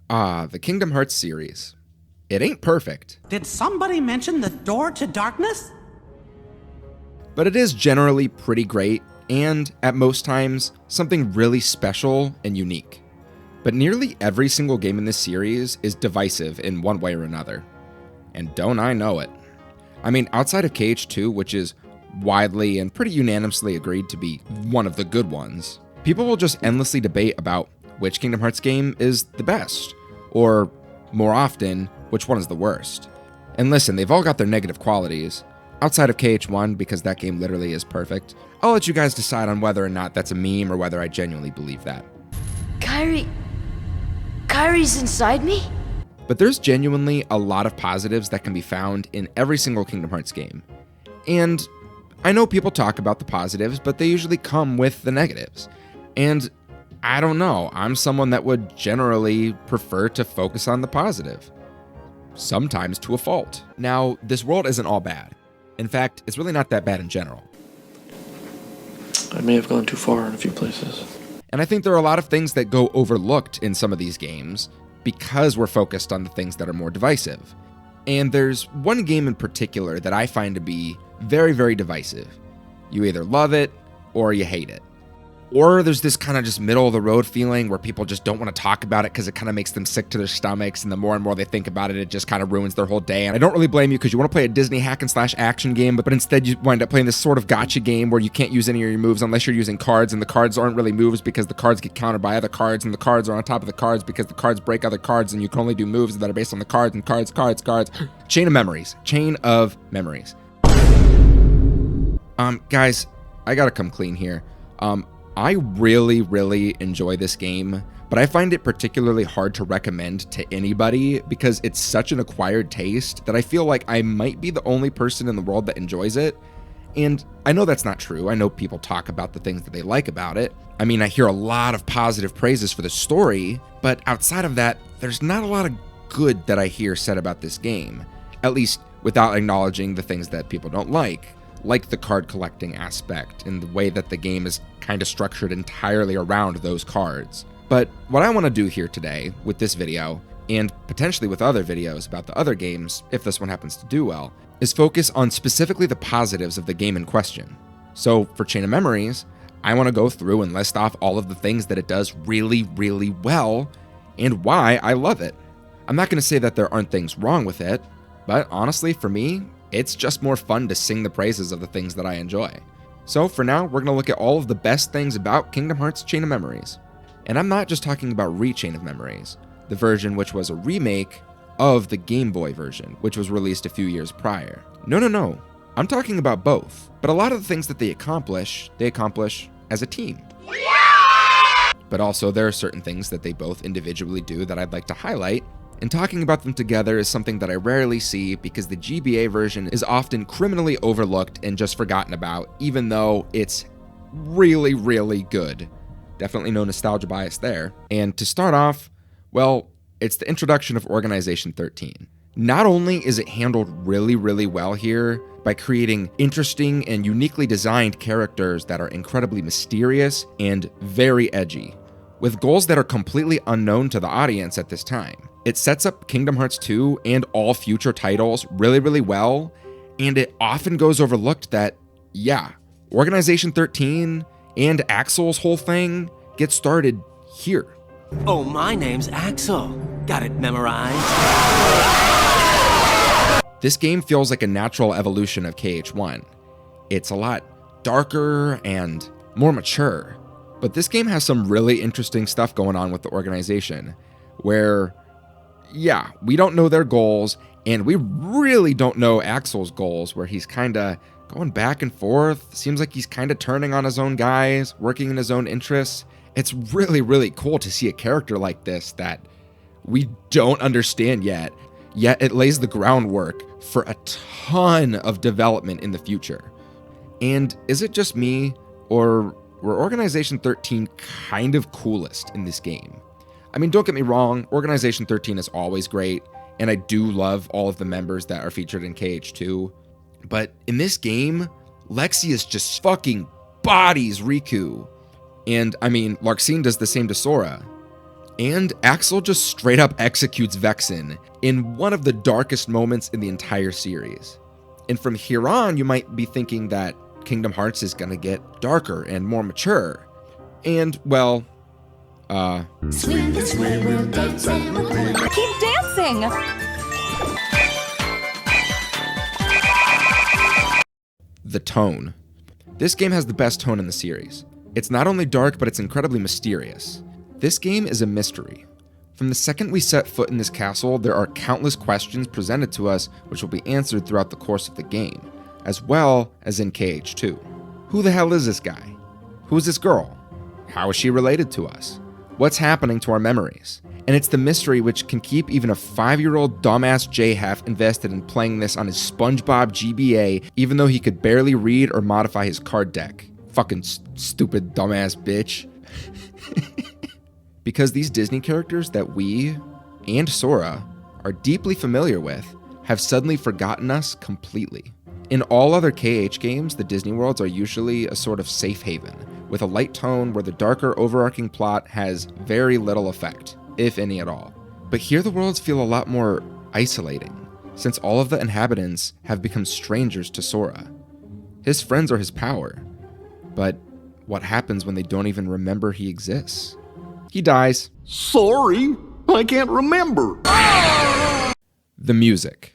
The Kingdom Hearts series. It ain't perfect, Did somebody mention the door to darkness? but it is generally pretty great and, at most times, something really special and unique. But nearly every single game in this series is divisive in one way or another. And don't I know it. I mean, outside of KH2, which is widely and pretty unanimously agreed to be one of the good ones, people will just endlessly debate about which Kingdom Hearts game is the best, or, more often, which one is the worst. And listen, they've all got their negative qualities. Outside of KH1, because that game literally is perfect, I'll let you guys decide on whether or not that's a meme or whether I genuinely believe that. Kyrie's inside me? But there's genuinely a lot of positives that can be found in every single Kingdom Hearts game. And I know people talk about the positives, but they usually come with the negatives. And I don't know, I'm someone that would generally prefer to focus on the positive. Sometimes to a fault. Now, this world isn't all bad. In fact, it's really not that bad in general. I may have gone too far in a few places. And I think there are a lot of things that go overlooked in some of these games because we're focused on the things that are more divisive. And there's one game in particular that I find to be very, very divisive. You either love it or you hate it. Or there's this kind of just middle of the road feeling where people just don't want to talk about it because it kind of makes them sick to their stomachs, and the more and more they think about it, it just kind of ruins their whole day. And I don't really blame you because you want to play a Disney hack and slash action game, but instead you wind up playing this sort of gacha game where you can't use any of your moves unless you're using cards, and the cards aren't really moves because the cards get countered by other cards, and the cards are on top of the cards because the cards break other cards, and you can only do moves that are based on the cards and cards. Chain of memories. Guys, I gotta come clean here. I really, really enjoy this game, but I find it particularly hard to recommend to anybody because it's such an acquired taste that I feel like I might be the only person in the world that enjoys it. And I know that's not true. I know people talk about the things that they like about it. I mean, I hear a lot of positive praises for the story, but outside of that, there's not a lot of good that I hear said about this game, at least without acknowledging the things that people don't like the card collecting aspect and the way that the game is kind of structured entirely around those cards. But what I want to do here today with this video, and potentially with other videos about the other games, if this one happens to do well, is focus on specifically the positives of the game in question. So for Chain of Memories, I want to go through and list off all of the things that it does really, really well and why I love it. I'm not going to say that there aren't things wrong with it, but honestly, for me, it's just more fun to sing the praises of the things that I enjoy. So for now, we're going to look at all of the best things about Kingdom Hearts Chain of Memories. And I'm not just talking about Re-Chain of Memories, the version which was a remake of the Game Boy version, which was released a few years prior. No. I'm talking about both. But a lot of the things that they accomplish as a team. But also there are certain things that they both individually do that I'd like to highlight. And talking about them together is something that I rarely see because the GBA version is often criminally overlooked and just forgotten about, even though it's really, really good. Definitely no nostalgia bias there. And to start off, well, it's the introduction of Organization 13. Not only is it handled really, really well here by creating interesting and uniquely designed characters that are incredibly mysterious and very edgy, with goals that are completely unknown to the audience at this time. It sets up Kingdom Hearts 2 and all future titles really, really well, and it often goes overlooked that, yeah, Organization 13 and Axel's whole thing gets started here. Oh, my name's Axel. Got it memorized? This game feels like a natural evolution of KH1. It's a lot darker and more mature, but this game has some really interesting stuff going on with the organization, where yeah, we don't know their goals, and we really don't know Axel's goals, where he's kind of going back and forth. Seems like he's kind of turning on his own guys, working in his own interests. It's really, really cool to see a character like this that we don't understand yet it lays the groundwork for a ton of development in the future. And is it just me, or were Organization 13 kind of coolest in this game? I mean, don't get me wrong, Organization 13 is always great, and I do love all of the members that are featured in KH2, but in this game, Lexius just fucking bodies Riku. And I mean, Larxene does the same to Sora. And Axel just straight up executes Vexen in one of the darkest moments in the entire series. And from here on, you might be thinking that Kingdom Hearts is gonna get darker and more mature. And, well, Swing this world, dance and Keep dancing! the tone. This game has the best tone in the series. It's not only dark, but it's incredibly mysterious. This game is a mystery. From the second we set foot in this castle, there are countless questions presented to us which will be answered throughout the course of the game, as well as in KH2. Who the hell is this guy? Who is this girl? How is she related to us? What's happening to our memories? And it's the mystery which can keep even a 5-year-old dumbass Heff invested in playing this on his SpongeBob GBA, even though he could barely read or modify his card deck. Fucking stupid dumbass bitch. Because these Disney characters that we, and Sora, are deeply familiar with, have suddenly forgotten us completely. In all other KH games, the Disney worlds are usually a sort of safe haven, with a light tone where the darker overarching plot has very little effect, if any at all. But here the worlds feel a lot more isolating, since all of the inhabitants have become strangers to Sora. His friends are his power, but what happens when they don't even remember he exists? He dies. Sorry, I can't remember. The music.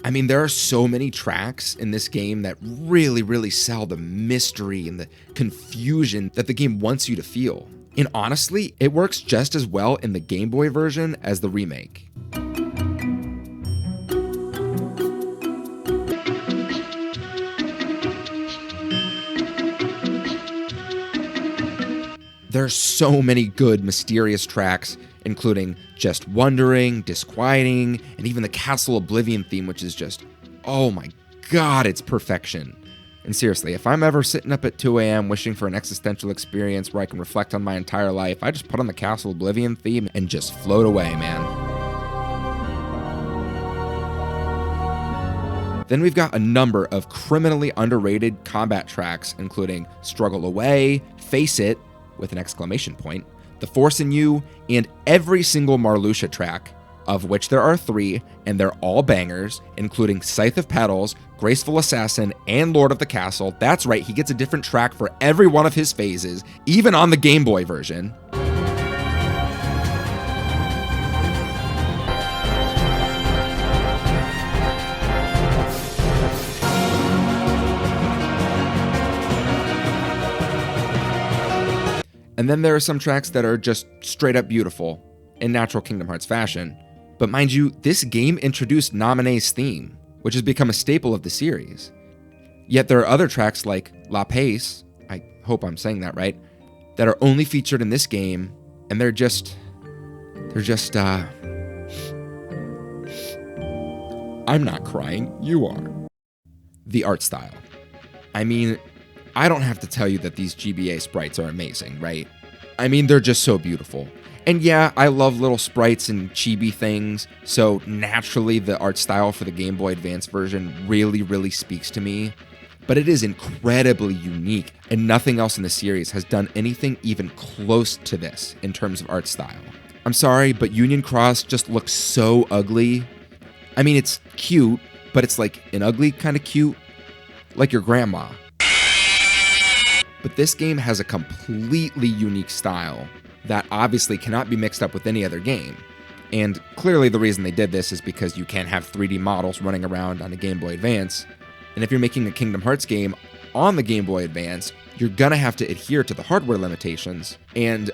I mean, there are so many tracks in this game that really sell the mystery and the confusion that the game wants you to feel. And honestly, it works just as well in the Game Boy version as the remake. There are so many good, mysterious tracks, including Just Wondering, Disquieting, and even the Castle Oblivion theme, which is just, oh my god, it's perfection. And seriously, if I'm ever sitting up at 2 a.m. wishing for an existential experience where I can reflect on my entire life, I just put on the Castle Oblivion theme and just float away, man. Then we've got a number of criminally underrated combat tracks, including Struggle Away, Face It, with an exclamation point, The Force in You, and every single Marluxia track, of which there are 3, and they're all bangers, including Scythe of Petals, Graceful Assassin, and Lord of the Castle. That's right, he gets a different track for every one of his phases, even on the Game Boy version. And then there are some tracks that are just straight up beautiful, in natural Kingdom Hearts fashion. But mind you, this game introduced Naminé's theme, which has become a staple of the series. Yet there are other tracks like La Pace, I hope I'm saying that right, that are only featured in this game, and they're just, I'm not crying, you are. The art style. I mean, I don't have to tell you that these GBA sprites are amazing, right? I mean, they're just so beautiful. And yeah, I love little sprites and chibi things, so naturally the art style for the Game Boy Advance version really speaks to me. But it is incredibly unique, and nothing else in the series has done anything even close to this in terms of art style. I'm sorry, but Union Cross just looks so ugly. I mean, it's cute, but it's like an ugly kind of cute, like your grandma. But this game has a completely unique style that obviously cannot be mixed up with any other game. And clearly the reason they did this is because you can't have 3D models running around on a Game Boy Advance. And if you're making a Kingdom Hearts game on the Game Boy Advance, you're gonna have to adhere to the hardware limitations. And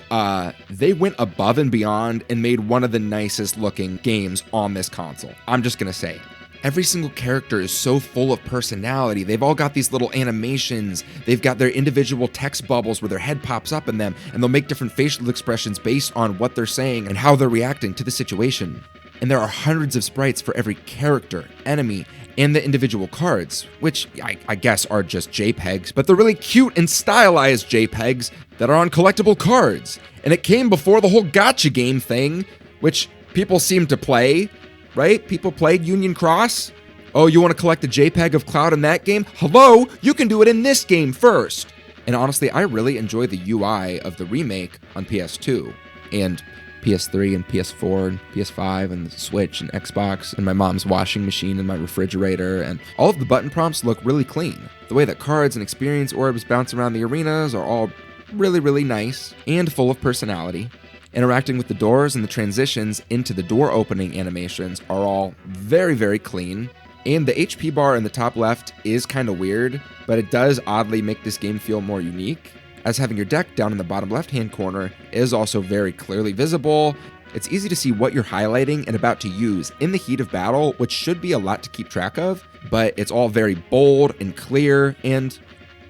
they went above and beyond and made one of the nicest looking games on this console. I'm just gonna say. Every single character is so full of personality. They've all got these little animations. They've got their individual text bubbles where their head pops up in them, and they'll make different facial expressions based on what they're saying and how they're reacting to the situation. And there are hundreds of sprites for every character, enemy, and the individual cards, which I guess are just JPEGs, but they're really cute and stylized JPEGs that are on collectible cards. And it came before the whole gacha game thing, which people seem to play. Right? People played Union Cross? Oh, you want to collect a JPEG of Cloud in that game? Hello? You can do it in this game first. And honestly, I really enjoy the UI of the remake on PS2. And PS3 and PS4 and PS5 and the Switch and Xbox and my mom's washing machine and my refrigerator, and all of the button prompts look really clean. The way that cards and experience orbs bounce around the arenas are all really, really nice and full of personality. Interacting with the doors and the transitions into the door opening animations are all very, very clean. And the HP bar in the top left is kind of weird, but it does oddly make this game feel more unique, as having your deck down in the bottom left-hand corner is also very clearly visible. It's easy to see what you're highlighting and about to use in the heat of battle, which should be a lot to keep track of, but it's all very bold and clear and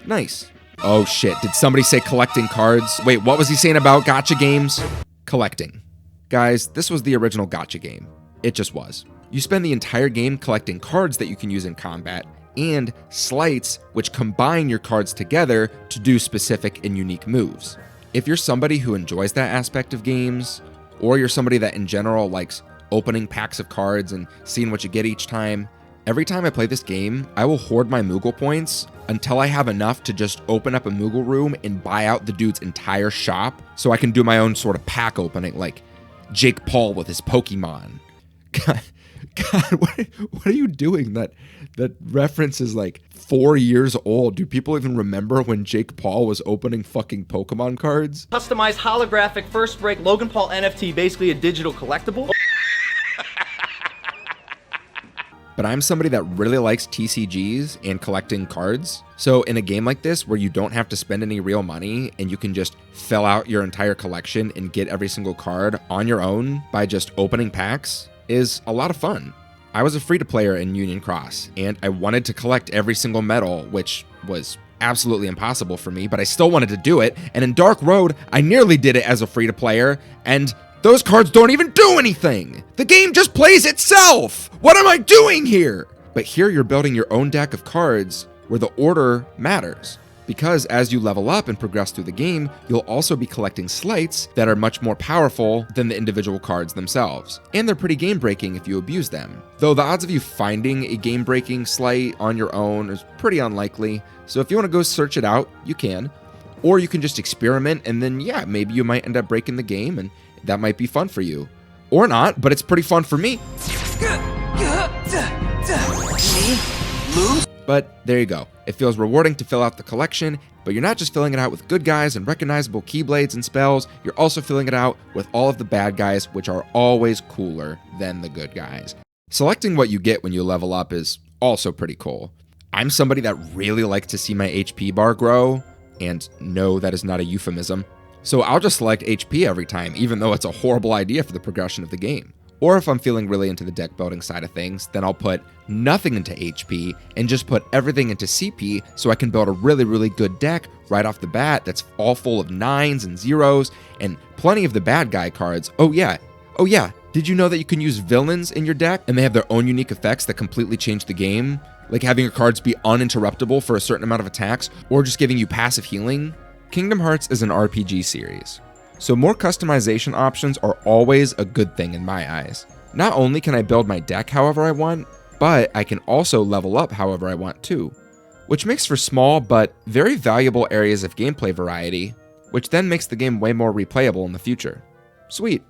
nice. Oh shit, did somebody say collecting cards? Wait, what was he saying about gacha games? Collecting. Guys, this was the original gacha game. It just was. You spend the entire game collecting cards that you can use in combat, and sleights, which combine your cards together to do specific and unique moves. If you're somebody who enjoys that aspect of games, or you're somebody that in general likes opening packs of cards and seeing what you get each time, every time I play this game, I will hoard my Moogle points until I have enough to just open up a Moogle room and buy out the dude's entire shop so I can do my own sort of pack opening, like Jake Paul with his Pokemon. God, what are you doing? That reference is like 4 years old. Do people even remember when Jake Paul was opening fucking Pokemon cards? Customized holographic first break Logan Paul NFT, basically a digital collectible. But I'm somebody that really likes TCGs and collecting cards. So in a game like this where you don't have to spend any real money and you can just fill out your entire collection and get every single card on your own by just opening packs is a lot of fun. I was a free-to-player in Union Cross, and I wanted to collect every single medal, which was absolutely impossible for me, but I still wanted to do it, and in Dark Road, I nearly did it as a free-to-player, and those cards don't even do anything! The game just plays itself! What am I doing here? But here you're building your own deck of cards where the order matters. Because as you level up and progress through the game, you'll also be collecting sleights that are much more powerful than the individual cards themselves. And they're pretty game-breaking if you abuse them. Though the odds of you finding a game-breaking sleight on your own is pretty unlikely, so if you want to go search it out, you can. Or you can just experiment and then yeah, maybe you might end up breaking the game and that might be fun for you. Or not, but it's pretty fun for me. But there you go. It feels rewarding to fill out the collection, but you're not just filling it out with good guys and recognizable keyblades and spells, you're also filling it out with all of the bad guys, which are always cooler than the good guys. Selecting what you get when you level up is also pretty cool. I'm somebody that really likes to see my HP bar grow, and no, that is not a euphemism. So I'll just select HP every time, even though it's a horrible idea for the progression of the game. Or if I'm feeling really into the deck building side of things, then I'll put nothing into HP and just put everything into CP so I can build a really, really good deck right off the bat that's all full of 9s and 0s and plenty of the bad guy cards. Oh yeah, did you know that you can use villains in your deck and they have their own unique effects that completely change the game? Like having your cards be uninterruptible for a certain amount of attacks or just giving you passive healing? Kingdom Hearts is an RPG series. So more customization options are always a good thing in my eyes. Not only can I build my deck however I want, but I can also level up however I want too, which makes for small but very valuable areas of gameplay variety, which then makes the game way more replayable in the future. Sweet.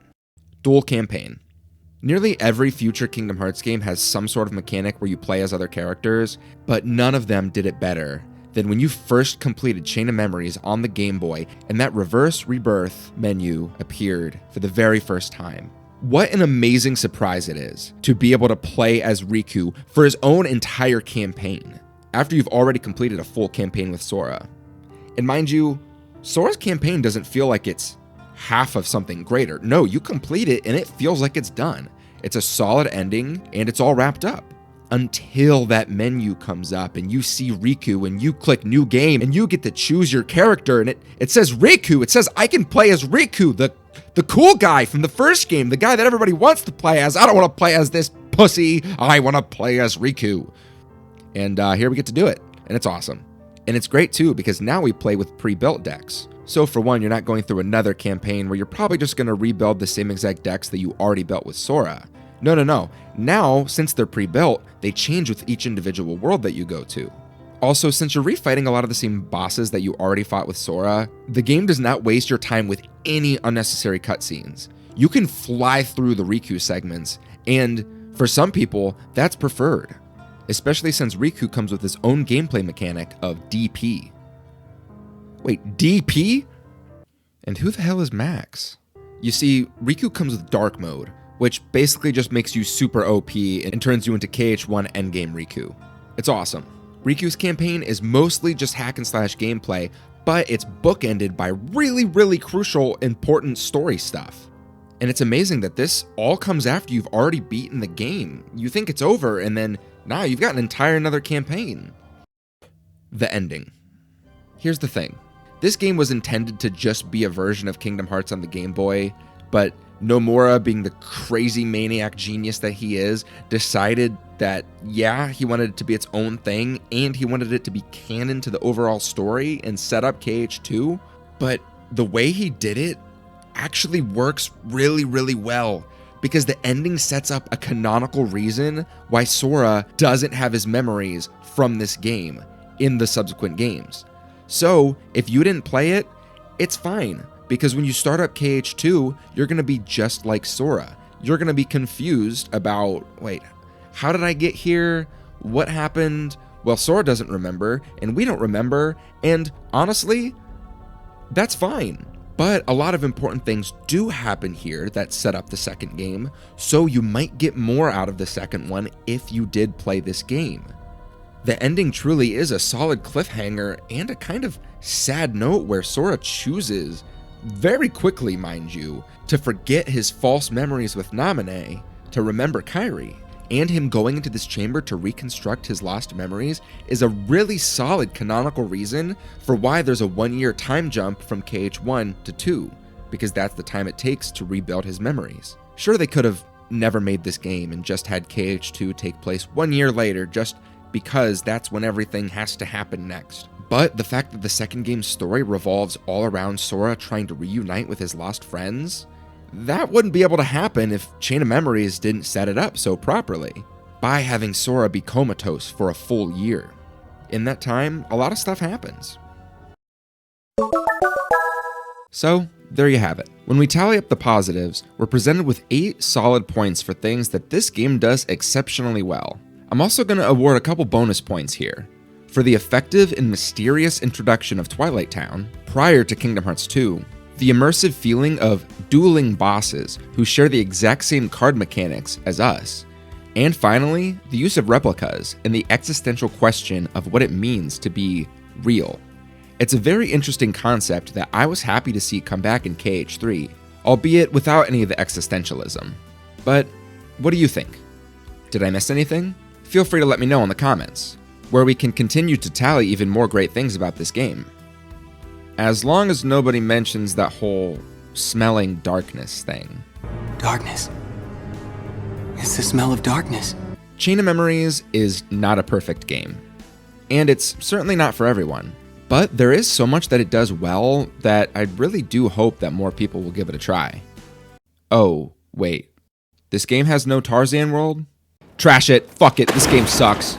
Dual campaign. Nearly every future Kingdom Hearts game has some sort of mechanic where you play as other characters, but none of them did it better than when you first completed Chain of Memories on the Game Boy and that reverse rebirth menu appeared for the very first time. What an amazing surprise it is to be able to play as Riku for his own entire campaign after you've already completed a full campaign with Sora. And mind you, Sora's campaign doesn't feel like it's half of something greater. No, you complete it and it feels like it's done. It's a solid ending and it's all wrapped up. Until that menu comes up and you see Riku and you click new game and you get to choose your character and it says Riku. It says I can play as Riku, the cool guy from the first game, the guy that everybody wants to play as. I don't want to play as this pussy. I want to play as Riku. And here we get to do it. And it's awesome. And it's great too because now we play with pre-built decks. So for one, you're not going through another campaign where you're probably just going to rebuild the same exact decks that you already built with Sora. No. Now, since they're pre-built, they change with each individual world that you go to. Also, since you're refighting a lot of the same bosses that you already fought with Sora, the game does not waste your time with any unnecessary cutscenes. You can fly through the Riku segments, and for some people, that's preferred, especially since Riku comes with his own gameplay mechanic of DP. Wait, DP? And who the hell is Max? You see, Riku comes with Dark Mode, which basically just makes you super OP and turns you into KH1 endgame Riku. It's awesome. Riku's campaign is mostly just hack and slash gameplay, but it's bookended by really, really crucial, important story stuff. And it's amazing that this all comes after you've already beaten the game. You think it's over, and then now you've got an entire another campaign. The ending. Here's the thing. This game was intended to just be a version of Kingdom Hearts on the Game Boy, but Nomura, being the crazy maniac genius that he is, decided that, yeah, he wanted it to be its own thing, and he wanted it to be canon to the overall story and set up KH2, but the way he did it actually works really, really well, because the ending sets up a canonical reason why Sora doesn't have his memories from this game in the subsequent games. So, if you didn't play it, it's fine, because when you start up KH2, you're going to be just like Sora. You're going to be confused about, wait, how did I get here? What happened? Well, Sora doesn't remember, and we don't remember, and honestly, that's fine. But a lot of important things do happen here that set up the second game, so you might get more out of the second one if you did play this game. The ending truly is a solid cliffhanger and a kind of sad note where Sora chooses, very quickly mind you, to forget his false memories with Naminé to remember Kairi. And him going into this chamber to reconstruct his lost memories is a really solid canonical reason for why there's a 1-year time jump from KH1 to 2, because that's the time it takes to rebuild his memories. Sure, they could have never made this game and just had KH2 take place 1 year later, just because that's when everything has to happen next. But the fact that the second game's story revolves all around Sora trying to reunite with his lost friends, that wouldn't be able to happen if Chain of Memories didn't set it up so properly, by having Sora be comatose for a full year. In that time, a lot of stuff happens. So, there you have it. When we tally up the positives, we're presented with 8 solid points for things that this game does exceptionally well. I'm also going to award a couple bonus points here. For the effective and mysterious introduction of Twilight Town, prior to Kingdom Hearts 2, the immersive feeling of dueling bosses who share the exact same card mechanics as us, and finally, the use of replicas and the existential question of what it means to be real. It's a very interesting concept that I was happy to see come back in KH3, albeit without any of the existentialism. But what do you think? Did I miss anything? Feel free to let me know in the comments, where we can continue to tally even more great things about this game. As long as nobody mentions that whole smelling darkness thing. Darkness. It's the smell of darkness. Chain of Memories is not a perfect game, and it's certainly not for everyone, but there is so much that it does well that I really do hope that more people will give it a try. Oh, wait. This game has no Tarzan world? Trash it. Fuck it. This game sucks.